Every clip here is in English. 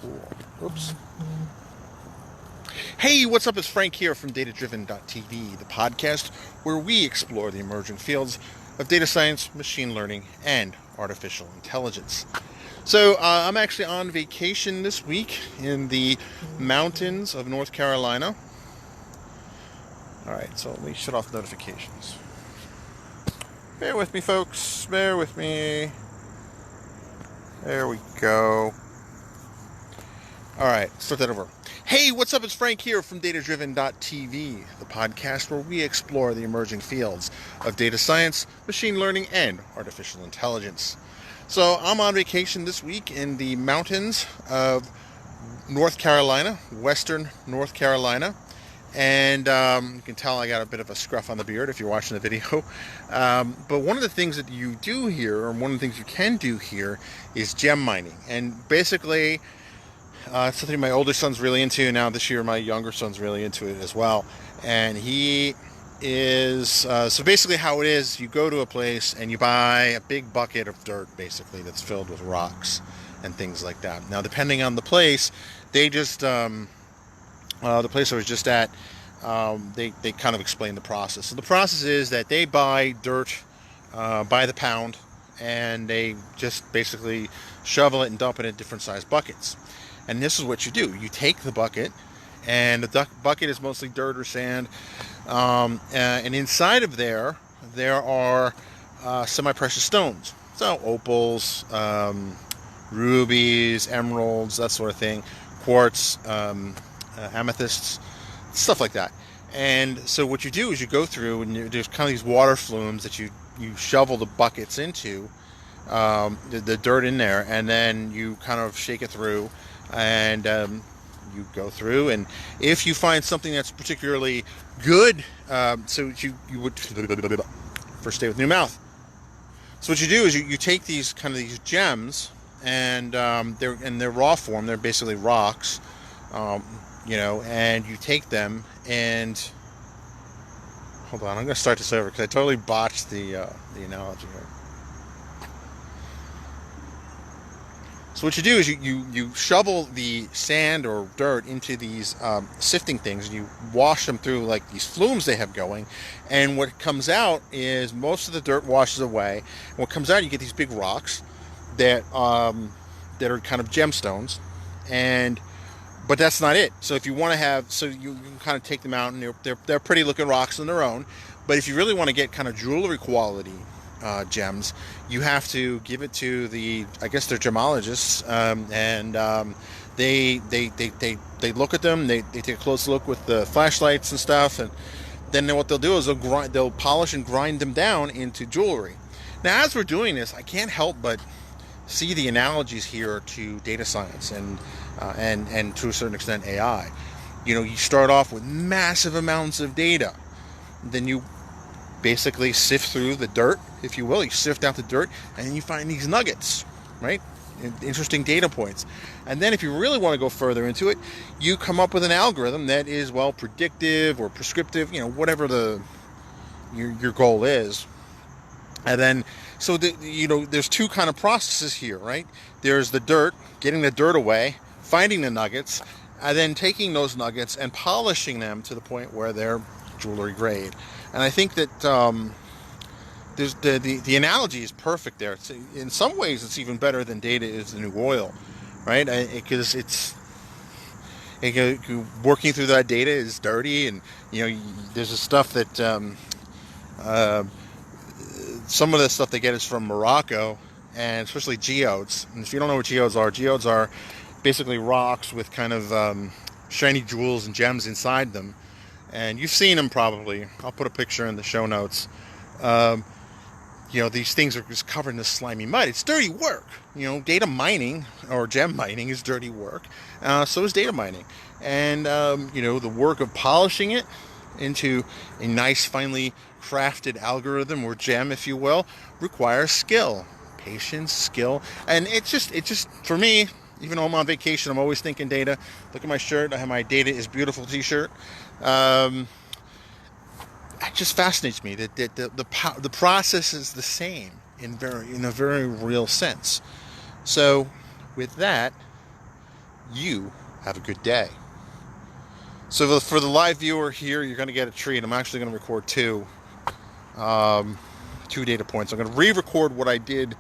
Cool. Oops. Hey, what's up? It's Frank here from DataDriven.tv, the podcast where we explore the emerging fields of data science, machine learning, and artificial intelligence. So I'm actually on vacation this week in the mountains of North Carolina. All right, so let me shut off notifications. Bear with me, folks. Bear with me. There we go. All right, start that over. Hey, what's up? It's Frank here from DataDriven.tv, the podcast where we explore the emerging fields of data science, machine learning, and artificial intelligence. So I'm on vacation this week in the mountains of North Carolina, western North Carolina. And you can tell I got a bit of a scruff on the beard if you're watching the video. But one of the things that you do here, or one of the things you can do here, is gem mining. And basically, it's something my older son's really into. Now this year my younger son's really into it as well. And he is, so basically how it is, you go to a place and you buy a big bucket of dirt, basically, that's filled with rocks and things like that. Now depending on the place, they just, the place I was just at, they kind of explain the process. So the process is that they buy dirt by the pound, and they just basically shovel it and dump it in different sized buckets. And this is what you do. You take the bucket, and the bucket is mostly dirt or sand, and inside of there are semi-precious stones. So opals, rubies, emeralds, that sort of thing, quartz, amethysts, stuff like that. And so what you do is you go through, and there's kind of these water flumes that you shovel the buckets into, the dirt in there, and then you kind of shake it through, and you go through, and if you find something that's particularly good, so you would first stay with new mouth. So what you do is you take these gems, and they're in their raw form. They're basically rocks. And you take them, and hold on, I'm going to start this over because I totally botched the analogy here. So what you do is you shovel the sand or dirt into these sifting things, and you wash them through like these flumes they have going, and what comes out is most of the dirt washes away, and what comes out, you get these big rocks that are kind of gemstones, but that's not it. So if you want to have, so you can kind of take them out, and they're pretty looking rocks on their own. But if you really want to get kind of jewelry quality gems, you have to give it to I guess they're gemologists, and they look at them. They take a close look with the flashlights and stuff, and then what they'll do is they'll polish and grind them down into jewelry. Now, as we're doing this, I can't help but see the analogies here to data science and to a certain extent AI. You start off with massive amounts of data, then you basically sift through the dirt, if you will. You sift out the dirt, and then you find these nuggets, right? Interesting data points. And then if you really want to go further into it, you come up with an algorithm that is, well, predictive or prescriptive, whatever your goal is. And then, so there's two kind of processes here, right? There's the dirt, getting the dirt away, finding the nuggets, and then taking those nuggets and polishing them to the point where they're jewelry grade. And I think that there's the analogy is perfect there. In some ways, it's even better than data is the new oil, right? Because working through that data is dirty, and there's a stuff that some of the stuff they get is from Morocco, and especially geodes. And if you don't know what geodes are basically rocks with kind of shiny jewels and gems inside them. And you've seen them probably. I'll put a picture in the show notes. These things are just covered in this slimy mud. It's dirty work. Data mining or gem mining is dirty work. So is data mining. And, the work of polishing it into a nice, finely crafted algorithm or gem, if you will, requires skill, patience, skill. And it just, for me, even though I'm on vacation, I'm always thinking data. Look at my shirt. I have my Data is Beautiful t-shirt. It just fascinates me that the process is the same in a very real sense. So with that, you have a good day. So for the live viewer here, you're going to get a treat. I'm actually going to record two data points. I'm going to re-record what I did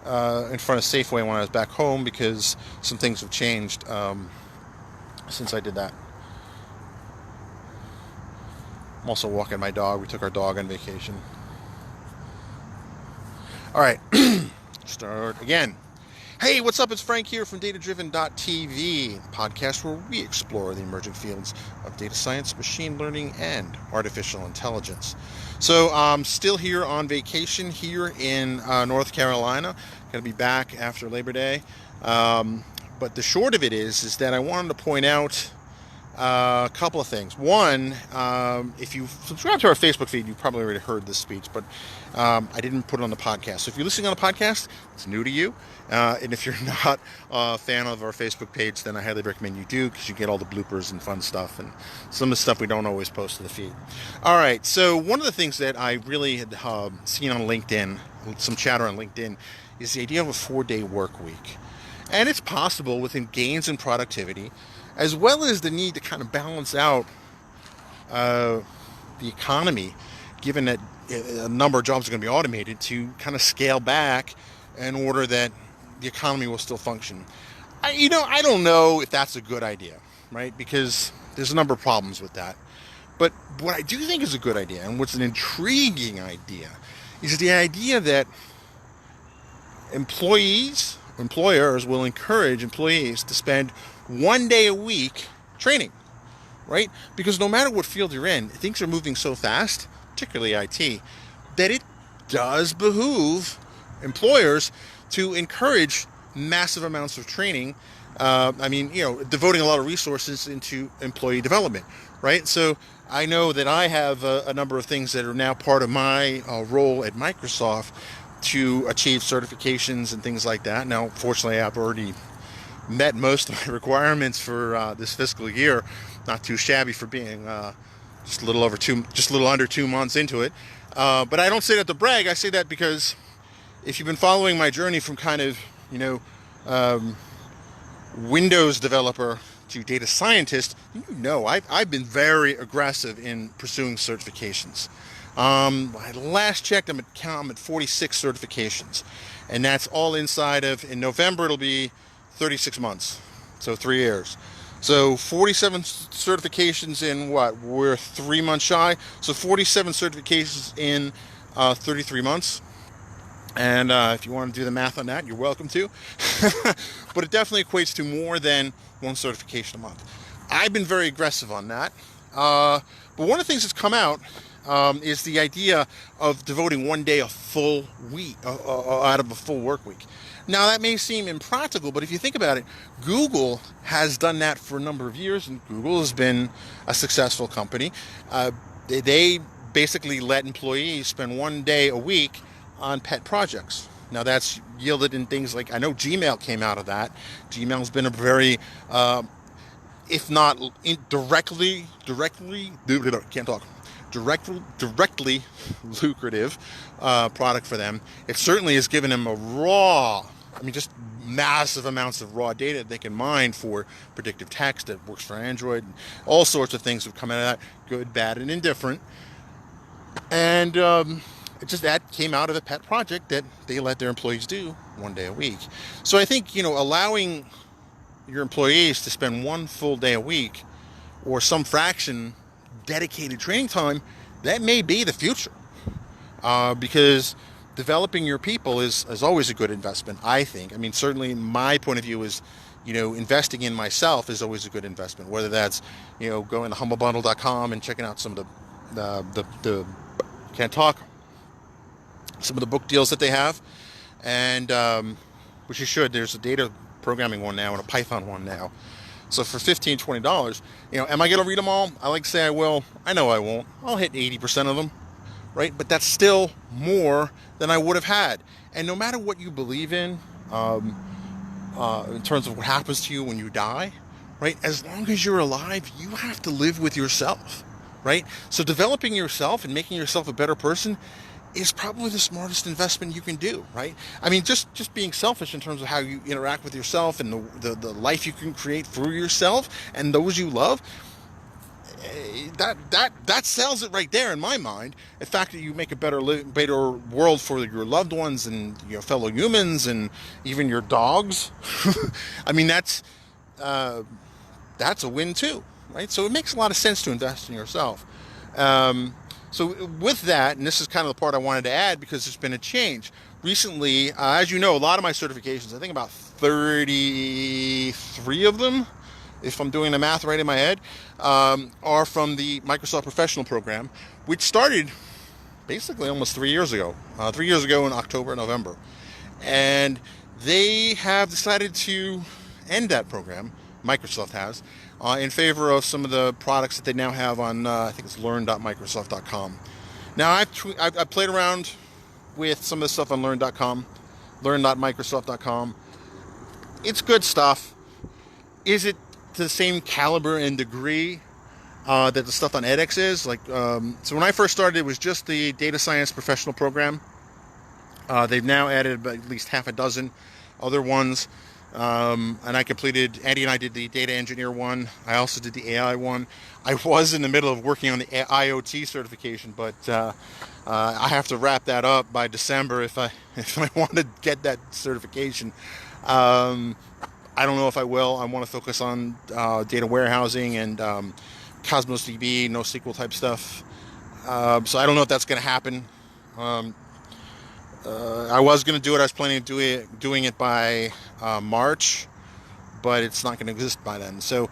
in front of Safeway when I was back home, because some things have changed since I did that. I'm also walking my dog. We took our dog on vacation. All right, start again. Hey, what's up? It's Frank here from DataDriven.tv, the podcast where we explore the emerging fields of data science, machine learning, and artificial intelligence. So I'm still here on vacation here in North Carolina. Going to be back after Labor Day. But the short of it is that I wanted to point out a couple of things. One, if you subscribe to our Facebook feed, you've probably already heard this speech, but I didn't put it on the podcast. So if you're listening on the podcast, it's new to you. And if you're not a fan of our Facebook page, then I highly recommend you do, because you get all the bloopers and fun stuff and some of the stuff we don't always post to the feed. All right, so one of the things that I really had seen on LinkedIn, some chatter on LinkedIn, is the idea of a 4-day work week. And it's possible within gains in productivity, as well as the need to kind of balance out the economy, given that a number of jobs are going to be automated, to kind of scale back in order that the economy will still function. I don't know if that's a good idea, right? Because there's a number of problems with that. But what I do think is a good idea, and what's an intriguing idea, is the idea that employers will encourage employees to spend 1 day a week training, right? Because no matter what field you're in, things are moving so fast, particularly IT, that it does behoove employers to encourage massive amounts of training. Devoting a lot of resources into employee development, right? So I know that I have a number of things that are now part of my role at Microsoft to achieve certifications and things like that. Now, fortunately, I've already met most of my requirements for this fiscal year. Not too shabby for being just a little under 2 months into it. But I don't say that to brag. I say that because if you've been following my journey from kind of, Windows developer to data scientist, I've been very aggressive in pursuing certifications. I last checked, I'm at 46 certifications, and that's all inside of, in November it'll be 36 months, so 3 years. So 47 certifications in what? We're 3 months shy, so 47 certifications in 33 months. And if you want to do the math on that, you're welcome to. But it definitely equates to more than one certification a month. I've been very aggressive on that. But one of the things that's come out is the idea of devoting 1 day a full week out of a full work week. Now, that may seem impractical, but if you think about it, Google has done that for a number of years, and Google has been a successful company. They basically let employees spend 1 day a week on pet projects. Now, that's yielded in things like, I know Gmail came out of that. Gmail's been a very, if not directly lucrative product for them. It certainly has given them just massive amounts of raw data that they can mine for predictive text that works for Android. And all sorts of things have come out of that, good, bad, and indifferent. And that came out of a pet project that they let their employees do 1 day a week. So I think, allowing your employees to spend 1 full day a week or some fraction dedicated training time, that may be the future. Because developing your people is always a good investment, I think. I mean, certainly my point of view is, investing in myself is always a good investment, whether that's, going to humblebundle.com and checking out some of the some of the book deals that they have, and which you should. There's a data programming one now and a Python one now. So for $15, $20, am I going to read them all? I like to say I will. I know I won't. I'll hit 80% of them, right? But that's still more than I would have had. And no matter what you believe in terms of what happens to you when you die, right? As long as you're alive, you have to live with yourself, right? So developing yourself and making yourself a better person is probably the smartest investment you can do, right? I mean, just being selfish in terms of how you interact with yourself and the life you can create through yourself and those you love. That sells it right there in my mind. The fact that you make a better world for your loved ones and your fellow humans and even your dogs. I mean, that's a win too, right? So it makes a lot of sense to invest in yourself. So with that, and this is kind of the part I wanted to add because there's been a change recently. As you know, a lot of my certifications, I think about 33 of them, if I'm doing the math right in my head, are from the Microsoft Professional Program, which started basically almost 3 years ago. 3 years ago in October, November, and they have decided to end that program. Microsoft has, in favor of some of the products that they now have on, I think it's learn.microsoft.com. Now, I've played around with some of the stuff on learn.com, learn.microsoft.com. It's good stuff. Is it to the same caliber and degree that the stuff on edX is? So when I first started, it was just the data science professional program. They've now added at least half a dozen other ones. And Andy and I did the data engineer one. I also did the AI one. I was in the middle of working on the IoT certification, but I have to wrap that up by December if I want to get that certification. I don't know if I will. I want to focus on data warehousing and Cosmos DB, NoSQL type stuff. So I don't know if that's going to happen. I was going to do it. I was planning on doing it by March, but it's not going to exist by then. So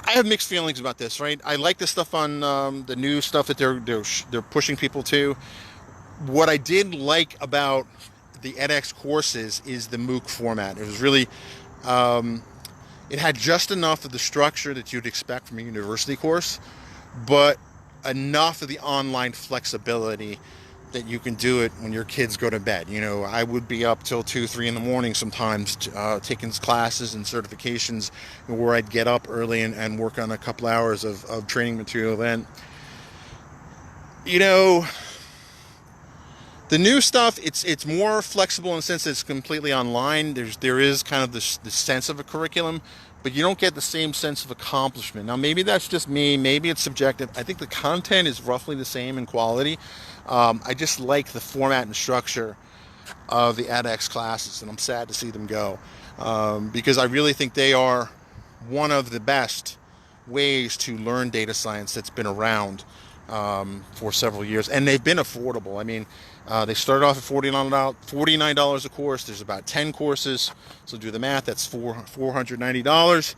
I have mixed feelings about this, right? I like the stuff on the new stuff that they're pushing people to. What I did like about the edX courses is the MOOC format. It was really, it had just enough of the structure that you'd expect from a university course, but enough of the online flexibility that you can do it when your kids go to bed. You know, I would be up till 2, 3 in the morning sometimes, taking classes and certifications, where I'd get up early and work on a couple hours of training material. Then, you know, the new stuff, it's more flexible in the sense that it's completely online. There is kind of the sense of a curriculum, but you don't get the same sense of accomplishment. Now, maybe that's just me. Maybe it's subjective. I think the content is roughly the same in quality. I just like the format and structure of the edX classes, and I'm sad to see them go, because I really think they are one of the best ways to learn data science that's been around for several years, and they've been affordable. I mean, they started off at $49 a course. There's about 10 courses, so do the math. That's $490.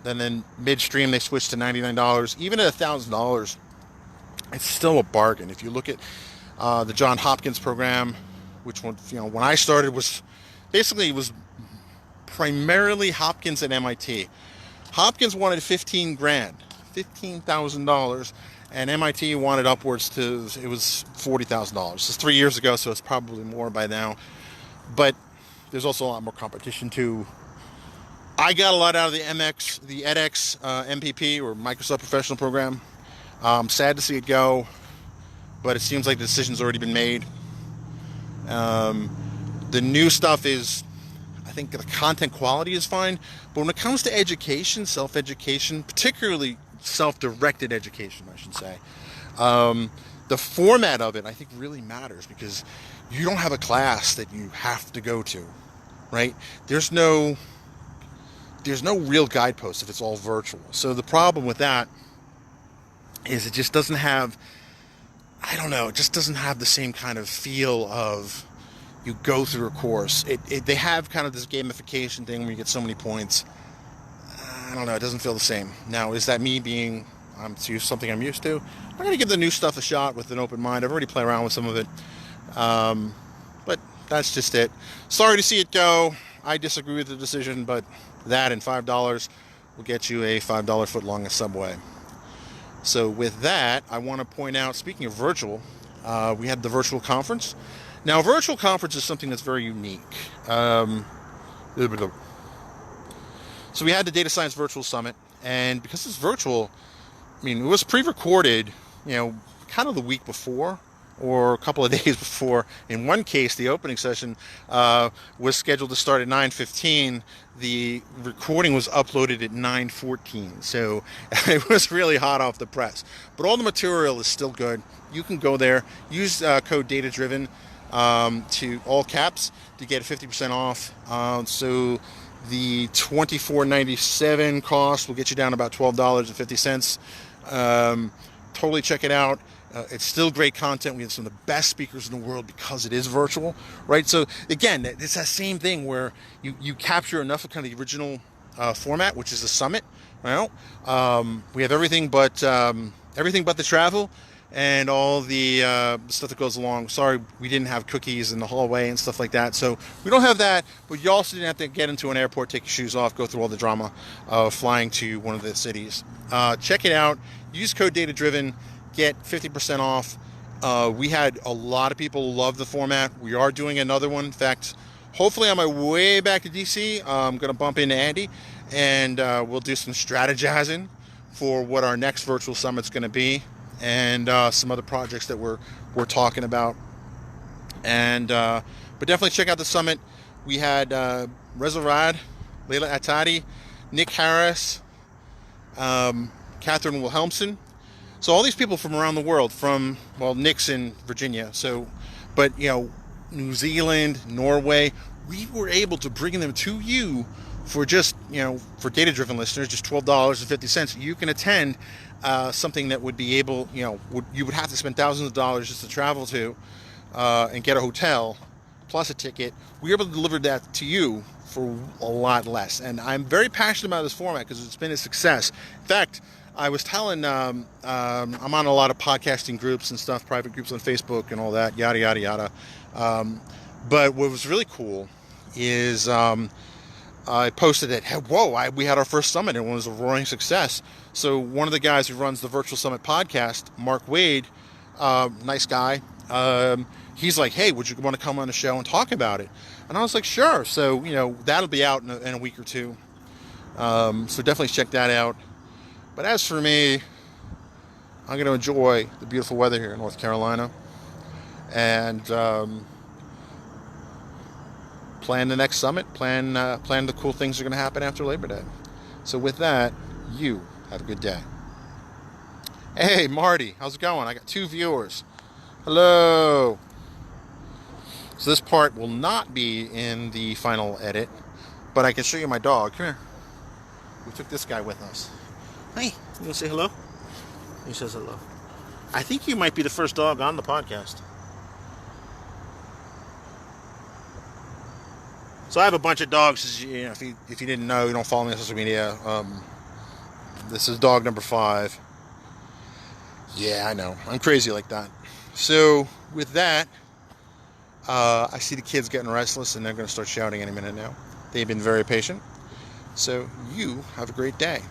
Then midstream they switched to $99. Even at $1,000, it's still a bargain. If you look at the Johns Hopkins program, which one, when I started was primarily Hopkins and MIT. Hopkins wanted $15,000, and MIT wanted upwards to, it was $40,000. This is 3 years ago, so it's probably more by now. But there's also a lot more competition too. I got a lot out of the edX MPP, or Microsoft Professional Program. I'm sad to see it go, but it seems like the decision's already been made. The new stuff is, I think the content quality is fine, but when it comes to education, self-education, particularly self-directed education, I should say, the format of it, I think, really matters, because you don't have a class that you have to go to, right? There's no real guidepost if it's all virtual. So the problem with that is it just doesn't have, it just doesn't have the same kind of feel of you go through a course. They have kind of this gamification thing where you get so many points. I don't know, it doesn't feel the same. Now, is that me being something I'm used to? I'm going to give the new stuff a shot with an open mind. I've already played around with some of it. But that's just it. Sorry to see it go. I disagree with the decision, but that and $5 will get you a $5 footlong Subway. So with that, I want to point out, speaking of virtual, we had the virtual conference. Now, a virtual conference is something that's very unique. So we had the Data Science Virtual Summit, and because it's virtual, I mean, it was pre-recorded, kind of the week before, or a couple of days before. In one case, the opening session was scheduled to start at 9:15. The recording was uploaded at 9:14, so it was really hot off the press. But all the material is still good. You can go there, use code DataDriven to all caps to get 50% off. So the $24.97 cost will get you down about $12.50. Totally check it out. It's still great content. We have some of the best speakers in the world because it is virtual, right? So again, it's that same thing where you capture enough of kind of the original format, which is the summit. Well, we have everything but the travel and all the stuff that goes along. Sorry, we didn't have cookies in the hallway and stuff like that. So we don't have that, but you also didn't have to get into an airport, take your shoes off, go through all the drama of flying to one of the cities. Check it out. Use code DataDriven. Get 50% off. We had a lot of people love the format. We are doing another one. In fact, hopefully on my way back to DC, I'm going to bump into Andy, and we'll do some strategizing for what our next virtual summit's going to be, and some other projects that we're talking about. And but definitely check out the summit. We had Reza Rad, Leila Attadi, Nick Harris, Catherine Wilhelmsen. So all these people from around the world, from, well, Nick's in Virginia, so, but, New Zealand, Norway, we were able to bring them to you for just, for data-driven listeners, just $12.50. You can attend something that would be able, you would have to spend thousands of dollars just to travel to and get a hotel, plus a ticket. We were able to deliver that to you for a lot less. And I'm very passionate about this format because it's been a success. In fact, I was telling, I'm on a lot of podcasting groups and stuff, private groups on Facebook and all that, yada, yada, yada. But what was really cool is I posted it, we had our first summit and it was a roaring success. So one of the guys who runs the Virtual Summit podcast, Mark Wade, nice guy, he's like, hey, would you want to come on the show and talk about it? And I was like, sure. So, that'll be out in a week or two. So definitely check that out. But as for me, I'm going to enjoy the beautiful weather here in North Carolina and plan the next summit, plan the cool things that are going to happen after Labor Day. So with that, you have a good day. Hey, Marty, how's it going? I got 2 viewers. Hello. So this part will not be in the final edit, but I can show you my dog. Come here. We took this guy with us. Hey, you want to say hello? He says hello. I think you might be the first dog on the podcast. So I have a bunch of dogs. If you didn't know, you don't follow me on social media. This is dog number 5. Yeah, I know. I'm crazy like that. So with that, I see the kids getting restless, and they're going to start shouting any minute now. They've been very patient. So you have a great day.